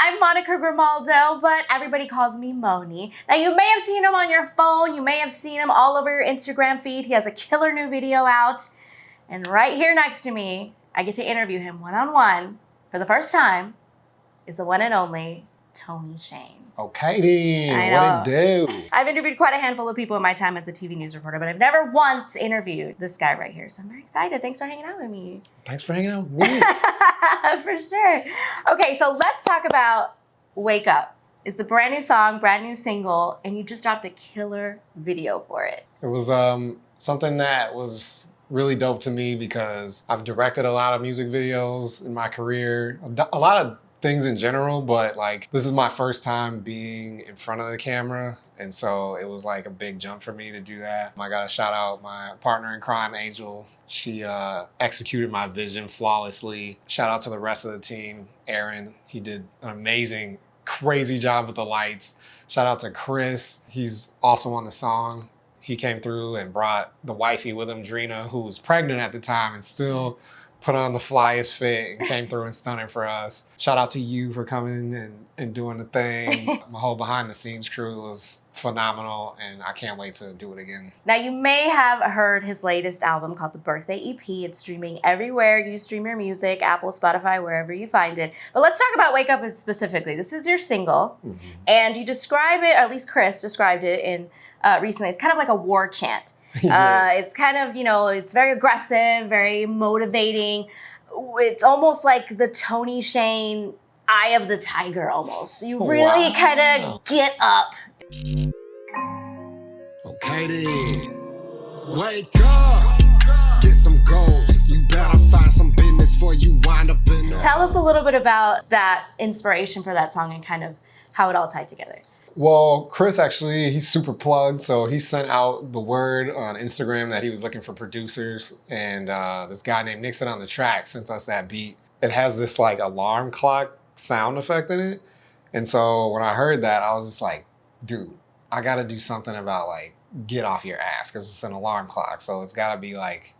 I'm Monica Grimaldo, but everybody calls me Moni. Now, you may have seen him on your phone. You may have seen him all over your Instagram feed. He has a killer new video out. And right here next to me, I get to interview him one-on-one for the first time, is the one and only Tony Shane. Okay then, what it do? I've interviewed quite a handful of people in my time as a TV news reporter, but I've never once interviewed this guy right here. So I'm very excited. Thanks for hanging out with me. Thanks for hanging out with me. For sure. Okay, so let's talk about Wake Up. It's the brand new song, brand new single, and you just dropped a killer video for it. It was something that was really dope to me because I've directed a lot of music videos in my career, a lot of things in general, but like this is my first time being in front of the camera, and so it was like a big jump for me to do that. I gotta shout out my partner in crime, Angel. She executed my vision flawlessly. Shout out to the rest of the team. Aaron, he did an amazing, crazy job with the lights. Shout out to Chris, he's also on the song. He came through and brought the wifey with him, Drina, who was pregnant at the time and still put on the flyest fit and came through and stunning for us. Shout out to you for coming and doing the thing. My whole behind the scenes crew was phenomenal and I can't wait to do it again. Now, you may have heard his latest album called The Birthday EP. It's streaming everywhere you stream your music, Apple, Spotify, wherever you find it. But let's talk about Wake Up specifically. This is your single, and you describe it, or at least Chris described it in recently. It's kind of like a war chant. It's kind of, it's very aggressive, very motivating. It's almost like the Tony Shane Eye of the Tiger almost. You really kind of get up. Okay then, wake up, get some goals. You better find some business before you wind up in the... Tell us a little bit about that inspiration for that song and kind of how it all tied together. Well, Chris actually, he's super plugged, so he sent out the word on Instagram that he was looking for producers, and this guy named Nixon on the Track sent us that beat. It has this like alarm clock sound effect in it, and so when I heard that, I was just like, dude, I gotta do something about like, get off your ass, because it's an alarm clock, so it's gotta be like,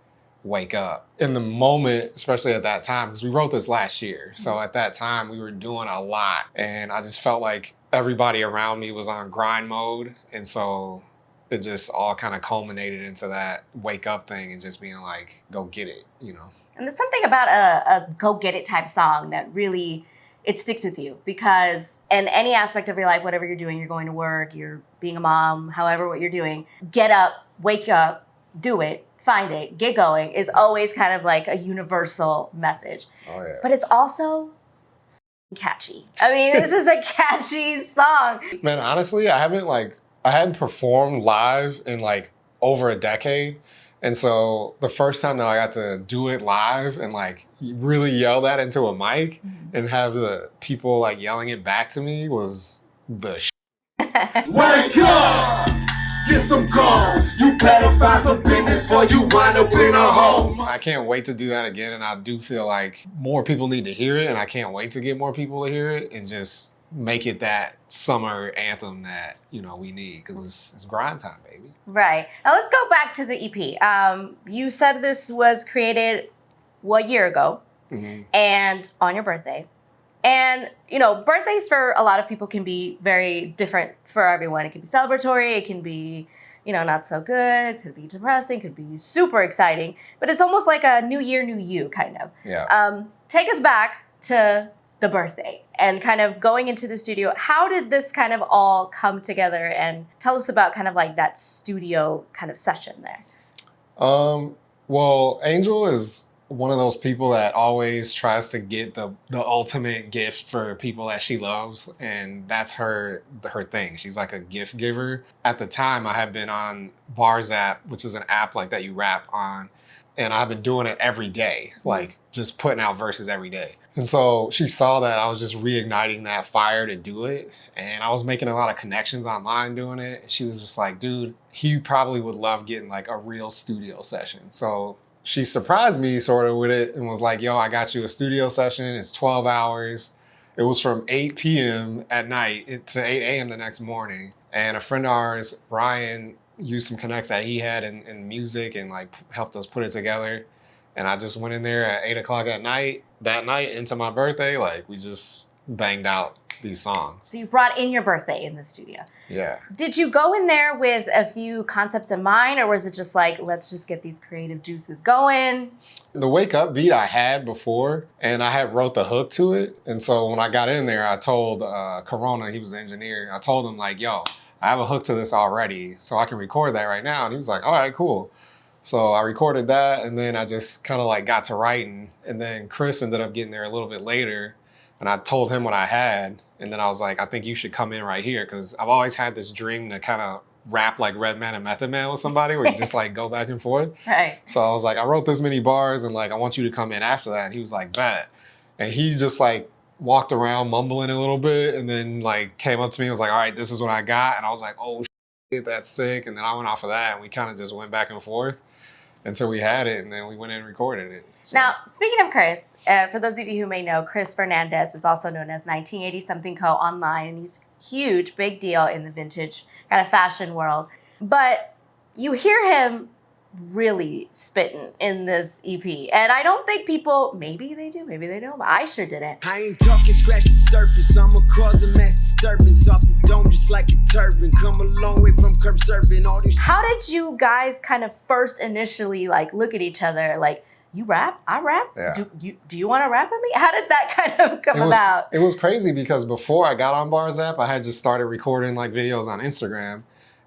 wake up. In the moment, especially at that time, because we wrote this last year, so at that time we were doing a lot, and I just felt like everybody around me was on grind mode, and so it just all kind of culminated into that wake up thing and just being like, go get it, And there's something about a go get it type song that really, it sticks with you, because in any aspect of your life, whatever you're doing, you're going to work, you're being a mom, however what you're doing, get up, wake up, do it, find it, get going is always kind of like a universal message. Oh yeah. But it's also catchy. I mean, this is a catchy song. Man, honestly, I hadn't performed live in like over a decade. And so the first time that I got to do it live and like really yell that into a mic and have the people like yelling it back to me was the Wake up, get some goals. You better find some business before you wind up in a hole. I can't wait to do that again, and I do feel like more people need to hear it, and I can't wait to get more people to hear it and just make it that summer anthem that we need, because it's grind time, baby. Right. Now let's go back to the EP. You said this was created a year ago, and on your birthday. And, birthdays for a lot of people can be very different for everyone. It can be celebratory, it can be, not so good, it could be depressing, it could be super exciting. But it's almost like a new year, new you, kind of. Yeah. Take us back to the birthday and kind of going into the studio. How did this kind of all come together? And tell us about kind of like that studio kind of session there. Well, Angel is one of those people that always tries to get the ultimate gift for people that she loves, and that's her thing. She's like a gift giver. At the time, I had been on Bars app, which is an app like that you rap on, and I've been doing it every day, like just putting out verses every day. And so she saw that I was just reigniting that fire to do it, and I was making a lot of connections online doing it, and she was just like, dude, he probably would love getting like a real studio session. So she surprised me sort of with it and was like, yo, I got you a studio session. It's 12 hours. It was from 8 p.m. at night to 8 a.m. the next morning. And a friend of ours, Brian, used some connects that he had in music and like helped us put it together. And I just went in there at 8 o'clock at night, that night into my birthday. Like we just banged out these songs. So you brought in your birthday in the studio. Yeah. Did you go in there with a few concepts in mind, or was it just like, let's just get these creative juices going? The Wake Up beat I had before, and I had wrote the hook to it. And so when I got in there, I told Corona, he was the engineer, I told him like, yo, I have a hook to this already, so I can record that right now. And he was like, all right, cool. So I recorded that, and then I just kind of like got to writing. And then Chris ended up getting there a little bit later, and I told him what I had. And then I was like, I think you should come in right here, because I've always had this dream to kind of rap like Redman and Method Man with somebody, where you just like go back and forth. Right. So I was like, I wrote this many bars, and like, I want you to come in after that. And he was like, bet. And he just like walked around mumbling a little bit, and then like came up to me and was like, all right, this is what I got. And I was like, oh shit, that's sick. And then I went off of that, and we kind of just went back and forth until we had it, and then we went in and recorded it. So. Now, speaking of Chris, for those of you who may know, Chris Fernandez is also known as 1980 Something Co. online, and he's huge, big deal in the vintage kind of fashion world. But you hear him really spitting in this EP, and I don't think people, maybe they do, maybe they don't, but I sure didn't. I ain't talking scratch the surface, I'ma cause a mass disturbance off the dome just like a turban. Come a long way from curb serving all these. How did you guys kind of first initially like look at each other like, you rap, I rap? Yeah. Do you want to rap with me? How did that kind of come about? It was crazy because before I got on Bars app, I had just started recording like videos on Instagram,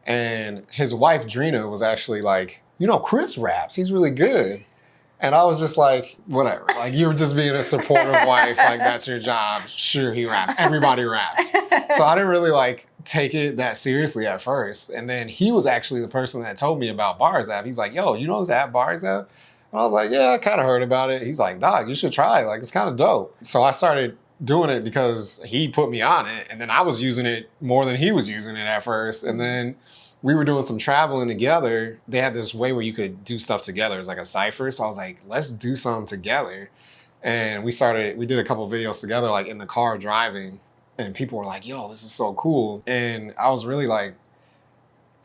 and his wife Drina was actually like, you know, Chris raps, he's really good. And I was just like, whatever, like you were just being a supportive wife, like that's your job. Sure, he raps, everybody raps. So I didn't really like take it that seriously at first. And then he was actually the person that told me about Bars app. He's like, yo, you know this app Bars app? And I was like, yeah, I kind of heard about it. He's like, dog, you should try it. Like, it's kind of dope. So I started doing it because he put me on it. And then I was using it more than he was using it at first. And then we were doing some traveling together. They had this way where you could do stuff together. It was like a cipher. So I was like, let's do something together. And we did a couple of videos together, like in the car driving. And people were like, yo, this is so cool. And I was really like,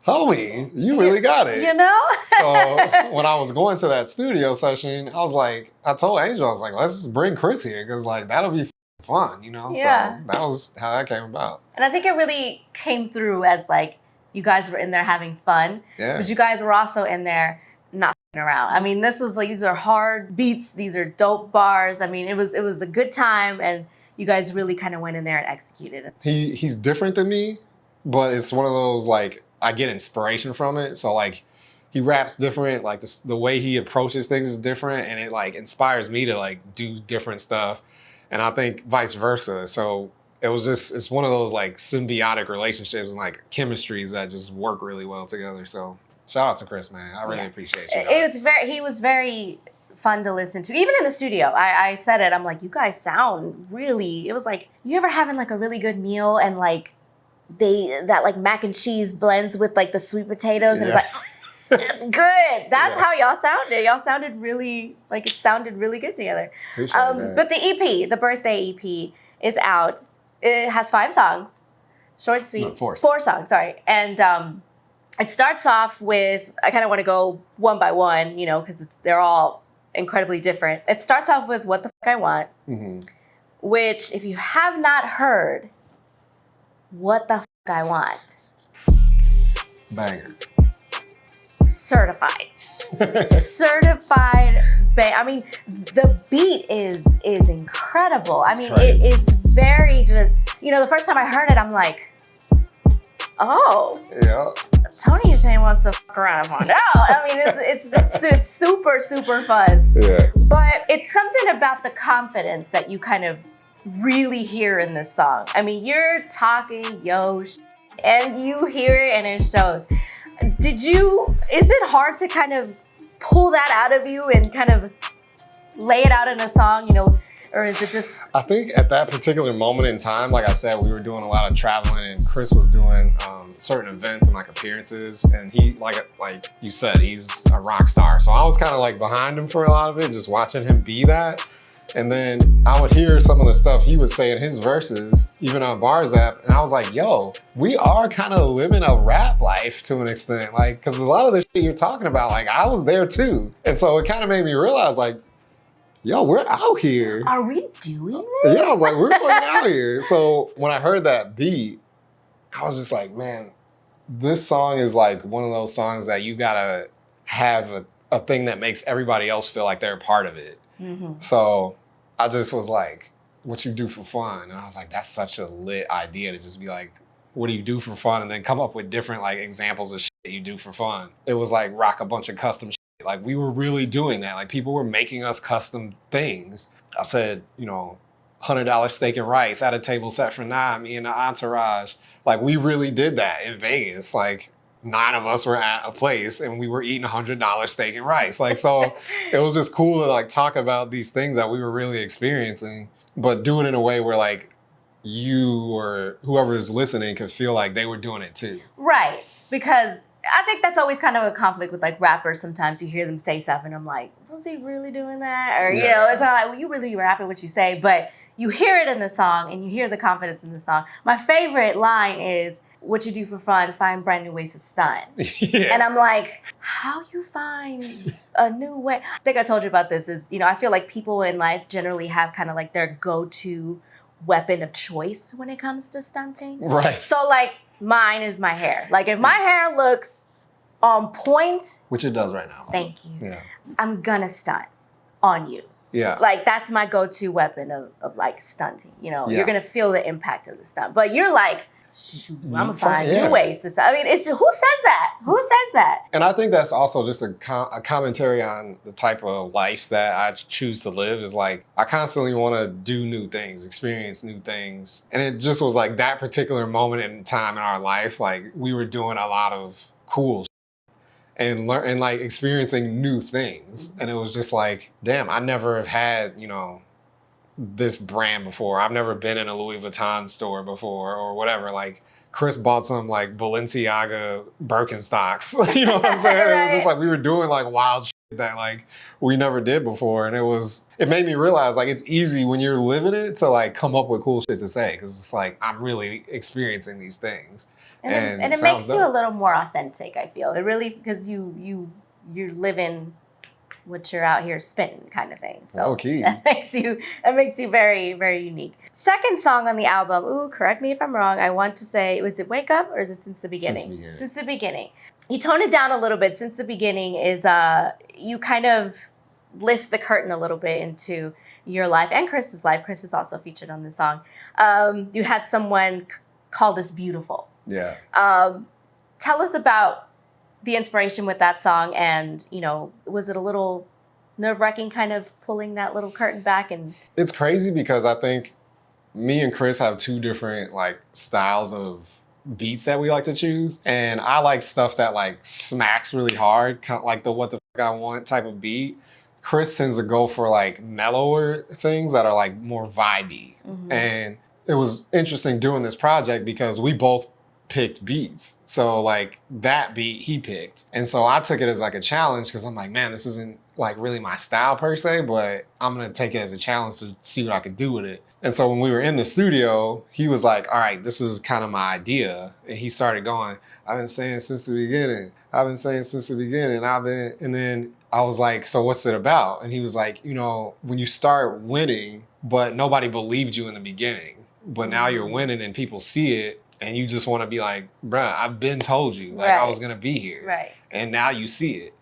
homie, you really got it. You know? So when I was going to that studio session, I was like, I told Angel, I was like, let's bring Chris here, because like that'll be fun, you know? Yeah. So that was how that came about. And I think it really came through as like, you guys were in there having fun, Yeah. but you guys were also in there not f***ing around. I mean, this was like, these are hard beats, these are dope bars. I mean, it was a good time, and you guys really kind of went in there and executed it. He's different than me, but it's one of those like, I get inspiration from it. So like he raps different, like the way he approaches things is different, and it like inspires me to like do different stuff. And I think vice versa. So it's one of those like symbiotic relationships and like chemistries that just work really well together. So shout out to Chris, man. I really appreciate you. He was very fun to listen to. Even in the studio, I said it, I'm like, you guys sound really, it was like, you ever having like a really good meal and like that like mac and cheese blends with like the sweet potatoes, and it's like, it's good. That's how y'all sounded. Y'all sounded really, like it sounded really good together. But the EP, the birthday EP, is out. It has 5 songs, short and sweet. No, 4 songs, sorry. And it starts off with, I kind of want to go one by one, you know, because they're all incredibly different. It starts off with What the Fuck I Want, which if you have not heard, What the Fuck I Want, banger. certified. Certified. I mean, the beat is incredible. I mean, it's very just, you know, the first time I heard it, I'm like, oh. Yeah. Tony Jane wants to fuck around. No, I mean, it's super, super fun. Yeah. But it's something about the confidence that you kind of really hear in this song. I mean, you're talking and you hear it and it shows. Is it hard to kind of pull that out of you and kind of lay it out in a song, you know, or is it just? I think at that particular moment in time, like I said, we were doing a lot of traveling, and Chris was doing certain events and like appearances, and he, like you said, he's a rock star. So I was kind of like behind him for a lot of it, just watching him be that. And then I would hear some of the stuff he would say in his verses, even on Bars app, and I was like, yo, we are kind of living a rap life to an extent, like, because a lot of the shit you're talking about, like, I was there too. And so it kind of made me realize, like, yo, we're out here. Are we doing this? Yeah, I was like, we're fucking out here. So when I heard that beat, I was just like, man, this song is like one of those songs that you gotta have a thing that makes everybody else feel like they're a part of it. Mm-hmm. So I just was like, what you do for fun? And I was like, that's such a lit idea to just be like, what do you do for fun? And then come up with different like examples of shit that you do for fun. It was like rock a bunch of custom shit. Like we were really doing that. Like people were making us custom things. I said, you know, $100 steak and rice at a table set for 9, me and the entourage. Like we really did that in Vegas. Like 9 of us were at a place and we were eating $100 steak and rice. Like, so it was just cool to like talk about these things that we were really experiencing, but do it in a way where like you or whoever is listening could feel like they were doing it too. Right. Because I think that's always kind of a conflict with like rappers. Sometimes you hear them say stuff and I'm like, was he really doing that? Or, you know, it's not like, well, you really rapping what you say, but you hear it in the song and you hear the confidence in the song. My favorite line is, what you do for fun, find brand new ways to stunt. Yeah. And I'm like, how you find a new way? I think I told you about this is, you know, I feel like people in life generally have kind of like their go-to weapon of choice when it comes to stunting. Right. So like mine is my hair. Like if my hair looks on point, Which it does right now. thank you. Yeah. I'm gonna stunt on you. Yeah. Like that's my go-to weapon of like stunting. You know, Yeah. you're gonna feel the impact of the stunt. But you're like, shoot, I'm gonna find Yeah. new ways to stunt. I mean, it's just, who says that? Who says that? And I think that's also just a commentary on the type of life that I choose to live is like, I constantly want to do new things, experience new things. And it just was like that particular moment in time in our life, like we were doing a lot of cool and like experiencing new things. And it was just like, damn, I never have had, you know, this brand before. I've never been in a Louis Vuitton store before or whatever. Like Chris bought some like Balenciaga Birkenstocks. You know what I'm saying? Right. It was just like we were doing like wild shit that like we never did before. And it made me realize like it's easy when you're living it to like come up with cool shit to say. Cause it's like, I'm really experiencing these things. And it makes you a little more authentic, I feel. It really, because you're living what you're out here spitting kind of thing. So Okay. that makes you very, very unique. Second song on the album, ooh, correct me if I'm wrong. I want to say, was it Wake Up or is it Since the Beginning? Since the Beginning. You tone it down a little bit. Since the Beginning is you kind of lift the curtain a little bit into your life and Chris's life. Chris is also featured on this song. You had someone call this beautiful. Yeah. Tell us about the inspiration with that song, and you know, was it a little nerve-wracking kind of pulling that little curtain back? And It's crazy because I think me and Chris have 2 different like styles of beats that we like to choose. And I like stuff that like smacks really hard, kind of like the what the fuck I want type of beat. Chris tends to go for like mellower things that are like more vibey. Mhm. And it was interesting doing this project because we both picked beats. So like that beat he picked. And so I took it as like a challenge because I'm like, man, this isn't like really my style per se, but I'm gonna take it as a challenge to see what I could do with it. And so when we were in the studio, he was like, all right, this is kind of my idea. And he started going, I've been saying since the beginning. I've been saying since the beginning. And then I was like, so what's it about? And he was like, you know, when you start winning, but nobody believed you in the beginning, but now you're winning and people see it, and you just want to be like, bruh, I've been told you, like I was gonna be here. Right. And now you see it.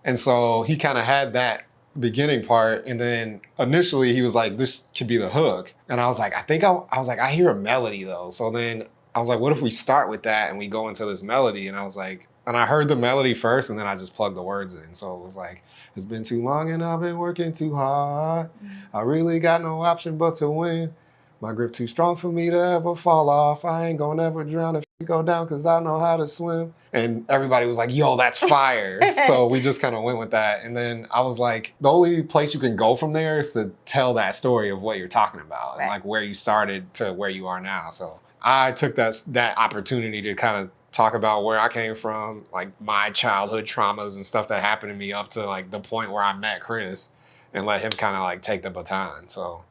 And so he kind of had that beginning part. And then initially he was like, this could be the hook. And I was like, I hear a melody though. So then I was like, what if we start with that and we go into this melody? And I was like, and I heard the melody first and then I just plugged the words in. So it was like, it's been too long and I've been working too hard. I really got no option but to win. My grip too strong for me to ever fall off. I ain't gonna ever drown if you go down because I know how to swim. And everybody was like, yo, that's fire. So we just kind of went with that. And then I was like, the only place you can go from there is to tell that story of what you're talking about and like where you started to where you are now. So I took that opportunity to kind of talk about where I came from, like my childhood traumas and stuff that happened to me up to like the point where I met Chris, and let him kind of like take the baton. So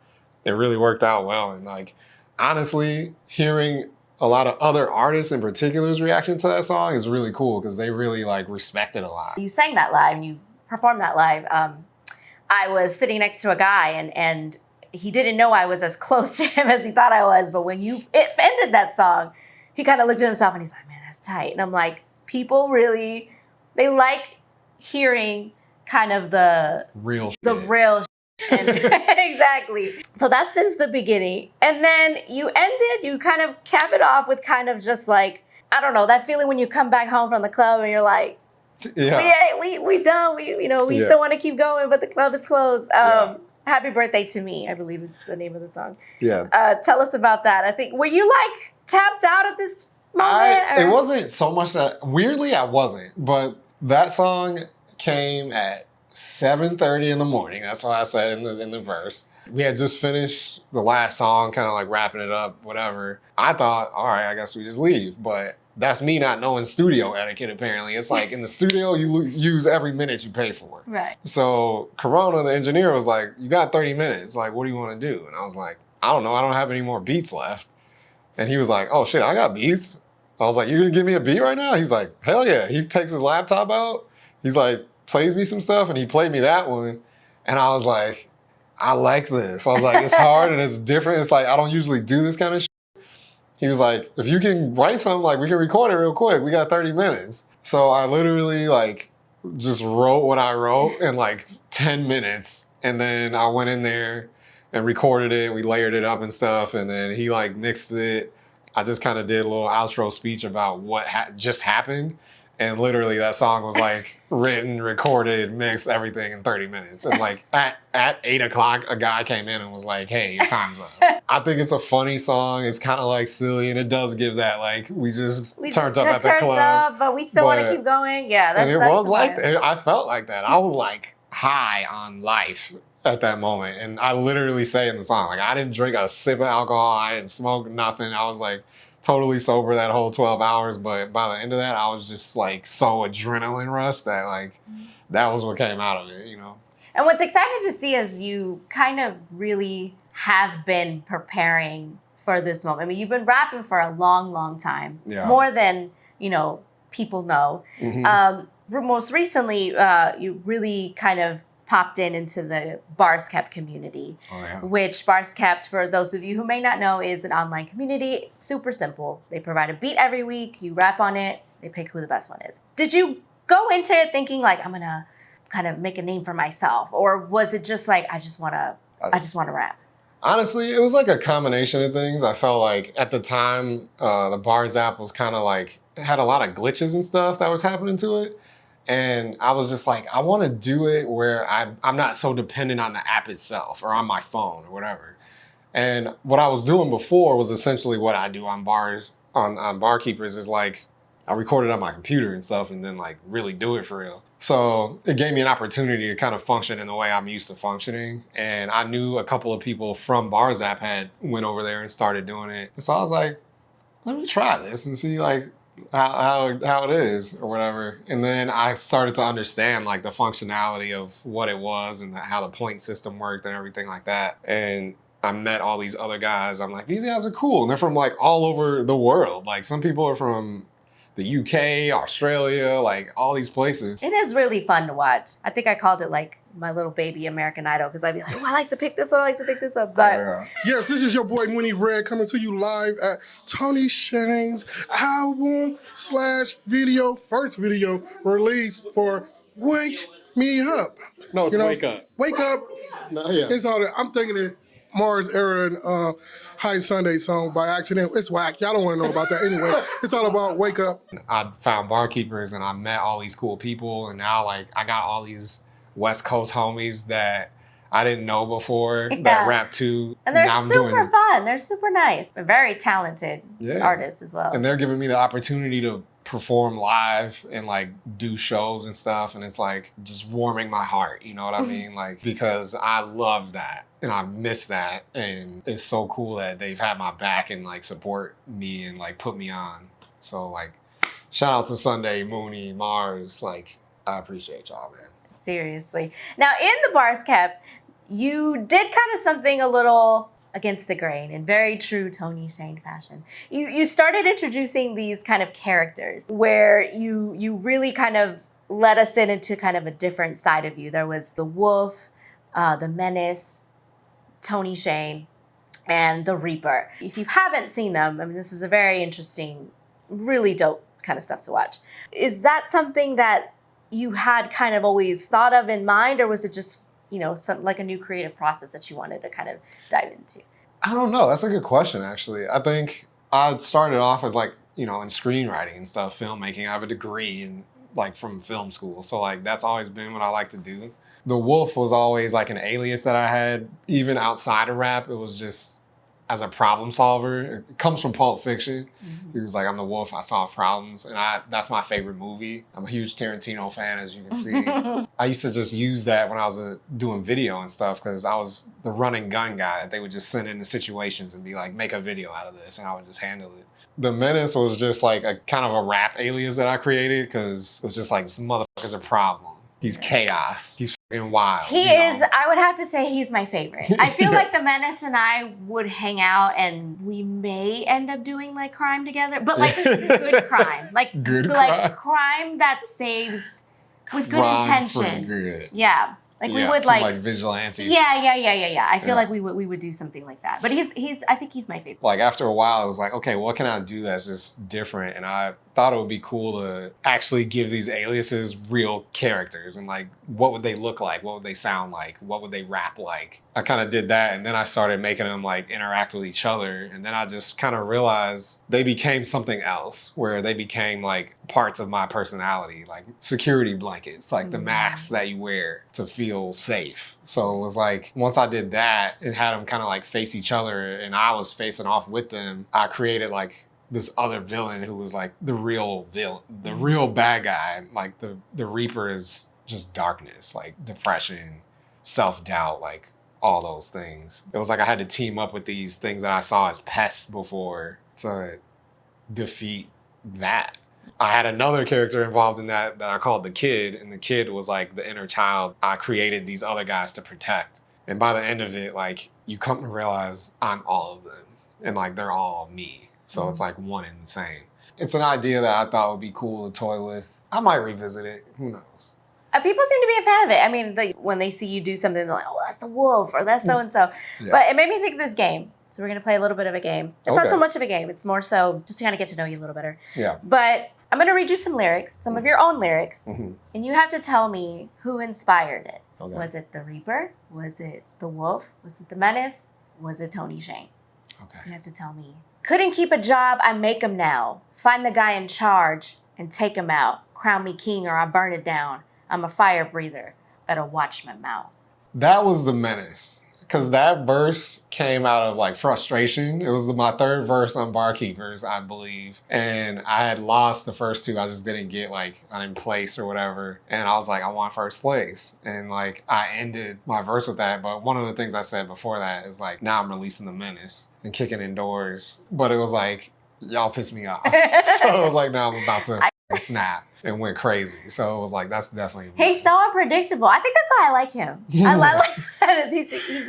it really worked out well. And like, honestly, hearing a lot of other artists in particular's reaction to that song is really cool because they really like respect it a lot. You sang that live and you performed that live. I was sitting next to a guy and he didn't know I was as close to him as he thought I was. But when it ended that song, he kind of looked at himself and he's like, man, that's tight. And I'm like, people really, they like hearing kind of the real and exactly. So that's since the beginning. And then you kind of cap it off with kind of just like, I don't know, that feeling when you come back home from the club and you're like, we done. We still want to keep going, but the club is closed. Happy Birthday to Me, I believe is the name of the song. Yeah. Tell us about that. I think, were you like tapped out at this moment? It wasn't so much that, weirdly I wasn't, but that song came at 7:30 in the morning. That's what I said in the verse. We had just finished the last song, kind of like wrapping it up, whatever. I thought, all right, I guess we just leave. But that's me not knowing studio etiquette, apparently. It's like in the studio, you use every minute you pay for. Right. So Corona, the engineer, was like, you got 30 minutes. Like, what do you want to do? And I was like, I don't know. I don't have any more beats left. And he was like, oh shit, I got beats. I was like, you gonna give me a beat right now? He's like, hell yeah. He takes his laptop out. He's like, plays me some stuff, and he played me that one. And I was like, I like this. I was like, it's hard and it's different. It's like, I don't usually do this kind of shit. He was like, if you can write something, like we can record it real quick. We got 30 minutes. So I literally like just wrote what I wrote in like 10 minutes. And then I went in there and recorded it. We layered it up and stuff. And then he like mixed it. I just kind of did a little outro speech about what just happened. And literally that song was like written, recorded, mixed, everything in 30 minutes. And like at 8 o'clock, a guy came in and was like, hey, your time's up. I think it's a funny song. It's kind of like silly. And it does give that like, we turned up at the club. But we still want to keep going. Yeah. And it was like, I felt like that. I was like high on life at that moment. And I literally say in the song, like I didn't drink a sip of alcohol. I didn't smoke nothing. I was like, totally sober that whole 12 hours, but by the end of that, I was just like so adrenaline rush that like that was what came out of it, you know. And what's exciting to see is you kind of really have been preparing for this moment. I mean, you've been rapping for a long, long time, more than, people know. Most recently, you really kind of popped into the Bars Kept community, which Bars Kept, for those of you who may not know, is an online community. It's super simple. They provide a beat every week. You rap on it. They pick who the best one is. Did you go into it thinking like, I'm going to kind of make a name for myself? Or was it just like, I just want to rap? Honestly, it was like a combination of things. I felt like at the time, the Bars app was kind of like, it had a lot of glitches and stuff that was happening to it. And I was just like, I want to do it where I'm not so dependent on the app itself or on my phone or whatever. And what I was doing before was essentially what I do on bars, on Barkeepers, is like, I record it on my computer and stuff and then like really do it for real. So it gave me an opportunity to kind of function in the way I'm used to functioning. And I knew a couple of people from Bars app had went over there and started doing it. So I was like, let me try this and see like, how it is or whatever. And then I started to understand like the functionality of what it was and how the point system worked and everything like that. And I met all these other guys. I'm like, these guys are cool. And they're from like all over the world. Like some people are from the UK, Australia, like all these places. It is really fun to watch. I think I called it like my little baby American Idol because I'd be like, oh, I like to pick this up, I like to pick this up. But yes, this is your boy Moni Red coming to you live at Tony Shane's album / video, first video release for Wake Me Up. No, it's Wake Up. Wake Up. No, yeah. It's all that. I'm thinking it. Mars Era and High Sunday song by accident. It's whack. Y'all don't want to know about that anyway. It's all about Wake Up. I found Barkeepers and I met all these cool people, and now like I got all these West Coast homies that I didn't know before that rap too. And they're super fun. They're super nice. They're very talented artists as well. And they're giving me the opportunity to perform live and like do shows and stuff. And it's like just warming my heart. You know what I mean? Like, because I love that and I miss that. And it's so cool that they've had my back and like support me and like put me on. So like, shout out to Sunday, Moni, Mars. Like, I appreciate y'all, man. Seriously. Now, in the Bars Kept, you did kind of something a little against the grain in very true Tony Shane fashion. You started introducing these kind of characters where you really kind of let us into kind of a different side of you. There was the wolf, the Menace, Tony Shane, and the Reaper. If you haven't seen them, I mean, this is a very interesting, really dope kind of stuff to watch. Is that something that you had kind of always thought of in mind, or was it just, some, like a new creative process that you wanted to kind of dive into? I don't know. That's a good question, actually. I think I started off as like, in screenwriting and stuff, filmmaking. I have a degree in like from film school. So like that's always been what I like to do. The Wolf was always like an alias that I had, even outside of rap. It was just as a problem solver. It comes from Pulp Fiction. Mm-hmm. He was like, I'm the wolf, I solve problems. And that's my favorite movie. I'm a huge Tarantino fan, as you can see. I used to just use that when I was doing video and stuff, because I was the run and gun guy that they would just send into situations and be like, make a video out of this, and I would just handle it. The Menace was just like a kind of a rap alias that I created, because it was just like, this motherfucker's a problem. He's chaos. He's fucking wild. He is, I would have to say he's my favorite. I feel like the Menace and I would hang out and we may end up doing like crime together, but like good crime. Like Good like crime that saves with good Crime intention. for good. Yeah. Like we would some like vigilante. Yeah. I feel like we would do something like that. But I think he's my favorite. Like after a while, I was like, okay, what can I do that's just different? And I thought it would be cool to actually give these aliases real characters, and like, what would they look like? What would they sound like? What would they rap like? I kind of did that, and then I started making them like interact with each other, and then I just kind of realized they became something else, where they became like parts of my personality, like security blankets, like the masks that you wear to feel safe. So it was like, once I did that, it had them kind of like face each other, and I was facing off with them. I created like this other villain who was like the real villain, the real bad guy. Like the Reaper is just darkness, like depression, self-doubt, like all those things. It was like I had to team up with these things that I saw as pests before to defeat that. I had another character involved in that I called the Kid, and the Kid was like the inner child I created these other guys to protect. And by the end of it, like, you come to realize I'm all of them, and like they're all me. So it's like one and the same. It's an idea that I thought would be cool to toy with. I might revisit it. Who knows? People seem to be a fan of it. I mean, when they see you do something, they're like, oh, that's the wolf, or that's so-and-so. Yeah. But it made me think of this game. So we're going to play a little bit of a game. It's not Okay. so much of a game. It's more so just to kind of get to know you a little better. Yeah. But I'm going to read you some lyrics, some of your own lyrics, Mm-hmm. and you have to tell me who inspired it. Okay. Was it the Reaper? Was it the Wolf? Was it the Menace? Was it Tony Shane? Okay. You have to tell me. Couldn't keep a job, I make 'em now. Find the guy in charge and take him out. Crown me king or I burn it down. I'm a fire breather. Better watch my mouth. That was the Menace, because that verse came out of like frustration. It was my third verse on Barkeepers, I believe. And I had lost the first two. I just didn't get like, I didn't place or whatever. And I was like, I want first place. And like, I ended my verse with that. But one of the things I said before that is like, now I'm releasing the Menace and kicking indoors. But it was like, y'all pissed me off. So it was like, now I'm about to snap and went crazy. So it was like, that's definitely. He's so unpredictable. I think that's why I like him. I like that.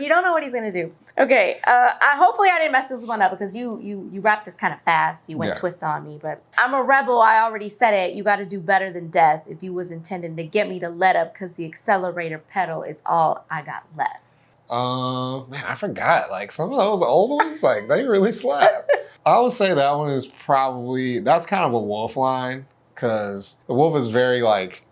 You don't know what he's gonna do. Okay. Hopefully I didn't mess this one up, because you wrapped this kind of fast. You went twist on me, but I'm a rebel. I already said it. You got to do better than death. If you was intending to get me to let up, because the accelerator pedal is all I got left. Man, I forgot. Like some of those old ones, like they really slap. I would say that one is probably, that's kind of a Wolf line, because the Wolf is very like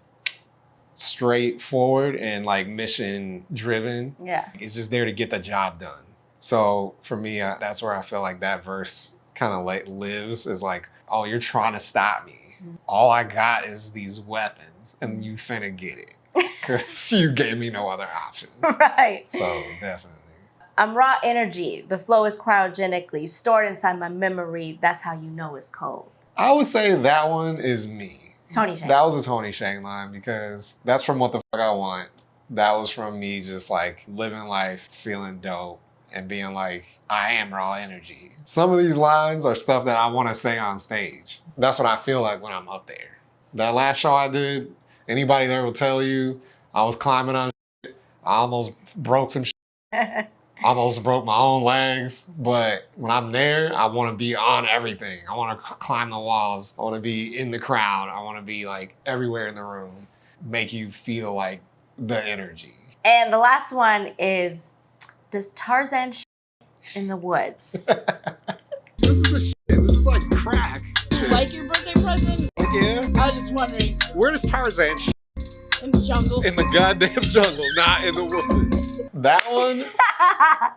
straightforward and like mission driven. Yeah. It's just there to get the job done. So for me, that's where I feel like that verse kind of like lives, is like, oh, you're trying to stop me. All I got is these weapons, and you finna get it, because you gave me no other options. Right. So definitely. I'm raw energy. The flow is cryogenically stored inside my memory. That's how you know it's cold. I would say that one is me. It's Tony Shane. That was a Tony Shane line, because that's from What the Fuck I Want. That was from me just like living life, feeling dope, and being like, I am raw energy. Some of these lines are stuff that I want to say on stage. That's what I feel like when I'm up there. That last show I did, anybody there will tell you, I was climbing on shit. I almost broke some shit. Almost broke my own legs, but when I'm there, I want to be on everything. I want to climb the walls. I want to be in the crowd. I want to be like everywhere in the room, make you feel like the energy. And the last one is, does Tarzan in the woods? This is the shit. This is like crack. Like your birthday present? Yeah. I was just wondering. Where does Tarzan In the jungle. in the goddamn jungle, not in the woods? That one,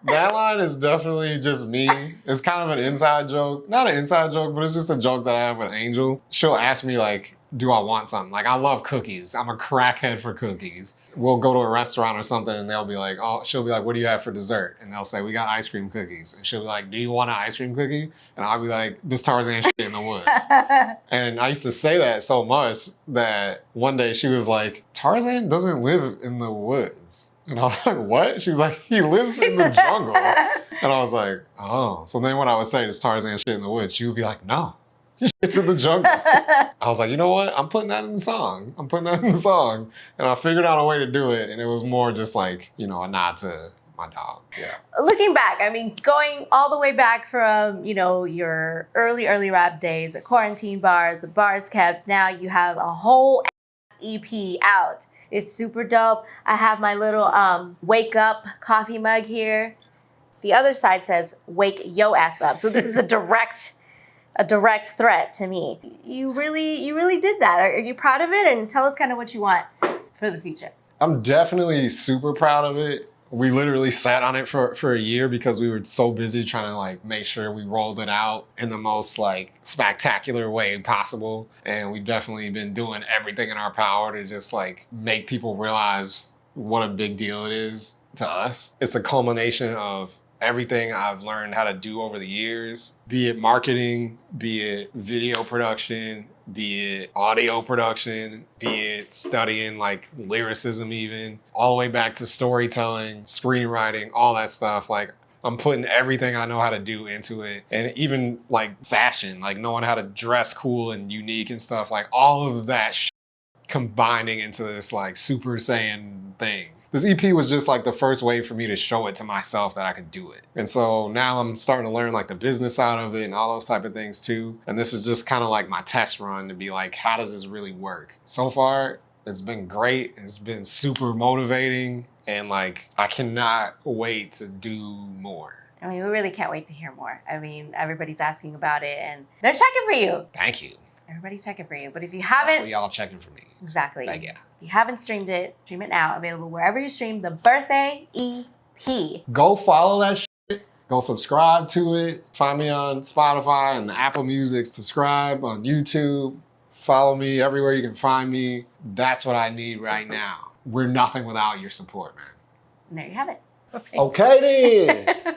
that line is definitely just me. It's kind of an inside joke. Not an inside joke, but it's just a joke that I have with Angel. She'll ask me like, do I want something? Like, I love cookies. I'm a crackhead for cookies. We'll go to a restaurant or something and they'll be like, oh, she'll be like, what do you have for dessert? And they'll say, we got ice cream cookies. And she'll be like, do you want an ice cream cookie? And I'll be like, this Tarzan shit in the woods. And I used to say that so much that one day she was like, Tarzan doesn't live in the woods. And I was like, what? She was like, he lives in the jungle. And I was like, oh. So then when I would say this Tarzan shit in the woods, she would be like, no. It's in the jungle. I was like, you know what? I'm putting that in the song. I'm putting that in the song. And I figured out a way to do it. And it was more just like, you know, a nod to my dog. Yeah. Looking back, I mean, going all the way back from, you know, your early rap days, the quarantine bars, the bars kept, now you have a whole EP out. It's super dope. I have my little wake up coffee mug here. The other side says, wake yo ass up. So this is a direct threat to me. You really did that. Are you proud of it? And tell us kind of what you want for the future. I'm definitely super proud of it. We literally sat on it for a year because we were so busy trying to like make sure we rolled it out in the most like spectacular way possible. And we've definitely been doing everything in our power to just like make people realize what a big deal it is to us. It's a culmination of everything I've learned how to do over the years, be it marketing, be it video production, be it audio production, be it studying like lyricism even, all the way back to storytelling, screenwriting, all that stuff. Like I'm putting everything I know how to do into it. And even like fashion, like knowing how to dress cool and unique and stuff, like all of that combining into this like Super Saiyan thing. This EP was just like the first way for me to show it to myself that I could do it. And so now I'm starting to learn like the business side of it and all those type of things too. And this is just kind of like my test run to be like, how does this really work? So far, it's been great. It's been super motivating. And like, I cannot wait to do more. I mean, we really can't wait to hear more. I mean, everybody's asking about it and they're checking for you. Thank you. Everybody's checking for you. But if you Especially haven't... y'all checking for me. Exactly. Like, yeah. If you haven't streamed it, stream it now. Available wherever you stream the Birthday EP. Go follow that shit. Go subscribe to it. Find me on Spotify and the Apple Music. Subscribe on YouTube. Follow me everywhere you can find me. That's what I need right now. We're nothing without your support, man. And there you have it. Okay then.